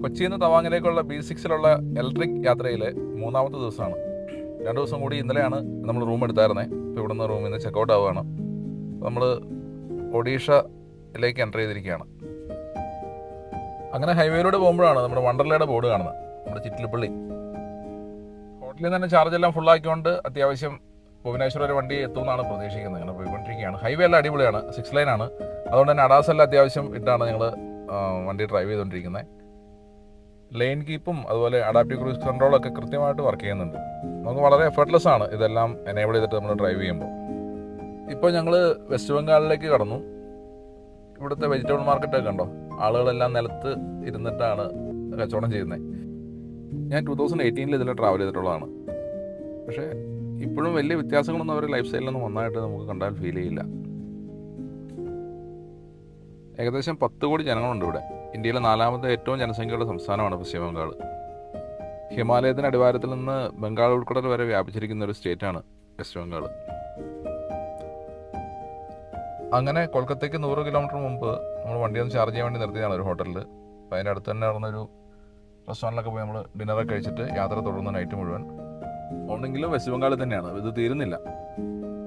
കൊച്ചിയിൽ നിന്ന് തവാങ്ങിലേക്കുള്ള B6-ലുള്ള ഇലക്ട്രിക് യാത്രയിലെ മൂന്നാമത്തെ ദിവസമാണ്. 2 ദിവസം കൂടി ഇന്നലെയാണ് നമ്മൾ റൂം എടുത്തായിരുന്നത്. ഇപ്പോൾ ഇവിടുന്ന് റൂമിൽ നിന്ന് ചെക്കൗട്ട് ആവുകയാണ്. നമ്മൾ ഒഡീഷയിലേക്ക് എൻ്റർ ചെയ്തിരിക്കുകയാണ്. അങ്ങനെ ഹൈവേയിലൂടെ പോകുമ്പോഴാണ് നമ്മുടെ വണ്ടർലയുടെ ബോർഡ് കാണുന്നത്, നമ്മുടെ ചിറ്റിലപ്പള്ളി. ഹോട്ടലിൽ നിന്ന് തന്നെ ചാർജ് എല്ലാം ഫുള്ളാക്കിക്കൊണ്ട് അത്യാവശ്യം ഭുവനേശ്വർ ഒരു വണ്ടി എത്തുമെന്നാണ് പ്രതീക്ഷിക്കുന്നത്. അങ്ങനെ പോയിക്കൊണ്ടിരിക്കുകയാണ്. ഹൈവേ എല്ലാം അടിപൊളിയാണ്, 6 ലൈനാണ്. അതുകൊണ്ട് തന്നെ അഡാസ് എല്ലാം അത്യാവശ്യം ഇട്ടാണ് ഞങ്ങൾ വണ്ടി ഡ്രൈവ് ചെയ്തുകൊണ്ടിരിക്കുന്നത്. ലെയിൻ കീപ്പും അതുപോലെ അഡാപ്റ്റീവ് ക്രൂസ് കൺട്രോളൊക്കെ കൃത്യമായിട്ട് വർക്ക് ചെയ്യുന്നുണ്ട്. നമുക്ക് വളരെ എഫർട്ട്ലെസ് ആണ് ഇതെല്ലാം എനേബിൾ ചെയ്തിട്ട് നമ്മൾ ഡ്രൈവ് ചെയ്യുമ്പോൾ. ഇപ്പോൾ ഞങ്ങൾ വെസ്റ്റ് ബംഗാളിലേക്ക് കടന്നു. ഇവിടുത്തെ വെജിറ്റബിൾ മാർക്കറ്റൊക്കെ കണ്ടോ, ആളുകളെല്ലാം നിലത്ത് ഇരുന്നിട്ടാണ് കച്ചവടം ചെയ്യുന്നത്. ഞാൻ 2018 ഇതിൽ ട്രാവൽ ചെയ്തിട്ടുള്ളതാണ്. പക്ഷേ ഇപ്പോഴും വലിയ വ്യത്യാസങ്ങളൊന്നും അവരുടെ ലൈഫ് സ്റ്റൈലിലൊന്നും നന്നായിട്ട് നമുക്ക് കണ്ടാൽ ഫീൽ ചെയ്യില്ല. ഏകദേശം 10 കോടി ജനങ്ങളുണ്ട് ഇവിടെ. ഇന്ത്യയിലെ 4ാമത്തെ ഏറ്റവും ജനസംഖ്യയുള്ള സംസ്ഥാനമാണ് പശ്ചിമ ബംഗാൾ. ഹിമാലയത്തിന് അടിവാരത്തിൽ നിന്ന് ബംഗാൾ ഉൾക്കടൽ വരെ വ്യാപിച്ചിരിക്കുന്ന ഒരു സ്റ്റേറ്റാണ് വെസ്റ്റ് ബംഗാൾ. അങ്ങനെ കൊൽക്കത്തയ്ക്ക് 100 കിലോമീറ്റർ മുമ്പ് നമ്മൾ വണ്ടി ഒന്ന് ചാർജ് ചെയ്യാൻ വേണ്ടി നിർത്തിയതാണ് ഒരു ഹോട്ടലിൽ. അപ്പോൾ അതിൻ്റെ അടുത്ത് തന്നെ നടന്നൊരു റെസ്റ്റോറൻറ്റിലൊക്കെ പോയി നമ്മൾ ഡിന്നറൊക്കെ കഴിച്ചിട്ട് യാത്ര തുടർന്ന് നൈറ്റ് മുഴുവൻ. ഒന്നെങ്കിലും വെസ്റ്റ് ബംഗാളിൽ തന്നെയാണ്, ഇത് തീരുന്നില്ല.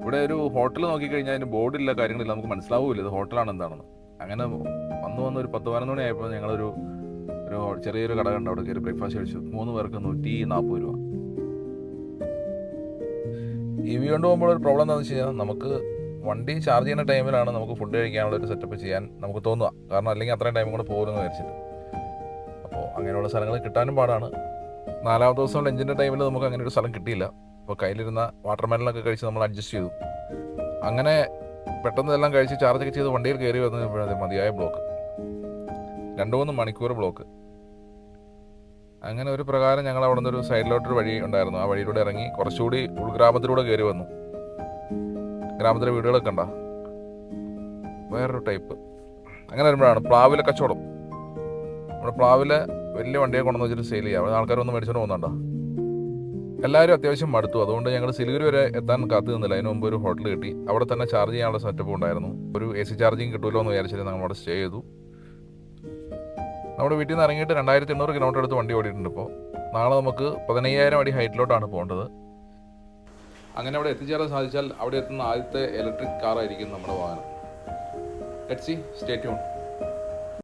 ഇവിടെ ഒരു ഹോട്ടൽ നോക്കിക്കഴിഞ്ഞാൽ അതിന് ബോർഡില്ല, കാര്യങ്ങളില്ല, നമുക്ക് മനസ്സിലാവില്ല ഇത് ഹോട്ടലാണ് എന്താണെന്ന്. അങ്ങനെ വന്ന് ഒരു 10-11 മണി ആയപ്പോൾ ഞങ്ങളൊരു ചെറിയൊരു കട കണ്ട് അവിടെ കയറി ബ്രേക്ക്ഫാസ്റ്റ് കഴിച്ചു. 3 പേർക്ക് 140 രൂപ. EV കൊണ്ട് പോകുമ്പോൾ ഒരു പ്രോബ്ലം എന്താണെന്ന് വെച്ച് കഴിഞ്ഞാൽ നമുക്ക് വണ്ടി ചാർജ് ചെയ്യുന്ന ടൈമിലാണ് നമുക്ക് ഫുഡ് കഴിക്കാനുള്ള ഒരു സെറ്റപ്പ് ചെയ്യാൻ നമുക്ക് തോന്നുക. കാരണം അല്ലെങ്കിൽ അത്രയും ടൈം കൂടെ പോകുമെന്ന് വിചാരിച്ചിട്ട്. അപ്പോൾ അങ്ങനെയുള്ള സ്ഥലങ്ങൾ കിട്ടാനും പാടാണ്. 4ാമത്തെ ദിവസം ലഞ്ചിൻ്റെ ടൈമിൽ നമുക്ക് അങ്ങനെ ഒരു സ്ഥലം കിട്ടിയില്ല. അപ്പോൾ കയ്യിലിരുന്ന വാട്ടർമെലനൊക്കെ കഴിച്ച് നമ്മൾ അഡ്ജസ്റ്റ് ചെയ്തു. അങ്ങനെ പെട്ടെന്ന് എല്ലാം കഴിച്ച് ചാർജൊക്കെ ചെയ്ത് വണ്ടിയിൽ കയറി വന്നപ്പോഴത് മതിയായ ബ്ലോക്ക്, 2-3 മണിക്കൂർ ബ്ലോക്ക്. അങ്ങനെ ഒരു പ്രകാരം ഞങ്ങൾ അവിടെ നിന്നൊരു സൈഡിലോട്ടൊരു വഴി ഉണ്ടായിരുന്നു, ആ വഴിയിലൂടെ ഇറങ്ങി കുറച്ചുകൂടി ഉൾഗ്രാമത്തിലൂടെ കയറി വന്നു. ഗ്രാമത്തിലെ വീടുകളൊക്കെ ഉണ്ടോ, വേറൊരു ടൈപ്പ്. അങ്ങനെ വരുമ്പോഴാണ് പ്ലാവിലെ കച്ചവടം. നമ്മുടെ പ്ലാവിലെ വലിയ വണ്ടിയെ കൊണ്ടുവന്ന് വെച്ചിട്ട് സെയിൽ ചെയ്യാം. ആൾക്കാരൊന്നും മേടിച്ചുകൊണ്ട് പോകുന്നുണ്ടോ. എല്ലാവരും അത്യാവശ്യം മടുത്തു. അതുകൊണ്ട് ഞങ്ങൾ സിലിഗുരി വരെ എത്താൻ കാത്തു നിന്നില്ല. അതിന് മുമ്പ് ഒരു ഹോട്ടൽ കിട്ടി. അവിടെ തന്നെ ചാർജ് ചെയ്യാനുള്ള സെറ്റപ്പ് ഉണ്ടായിരുന്നു. ഒരു AC ചാർജിങ് കിട്ടുമല്ലോ എന്ന് വിചാരിച്ചിട്ട് നമ്മൾ അവിടെ സ്റ്റേ ചെയ്തു. നമ്മുടെ വീട്ടിൽ നിന്ന് ഇറങ്ങിയിട്ട് 2800 കിലോമീറ്റർ അടുത്ത് വണ്ടി ഓടിയിട്ടുണ്ട്. ഇപ്പോൾ നാളെ നമുക്ക് 15000 അടി ഹൈറ്റിലോട്ടാണ് പോകേണ്ടത്. അങ്ങനെ അവിടെ എത്തിച്ചേരാൻ സാധിച്ചാൽ അവിടെ എത്തുന്ന ആദ്യത്തെ ഇലക്ട്രിക് കാറായിരിക്കും നമ്മുടെ വാഹനം. Let's see, stay tune.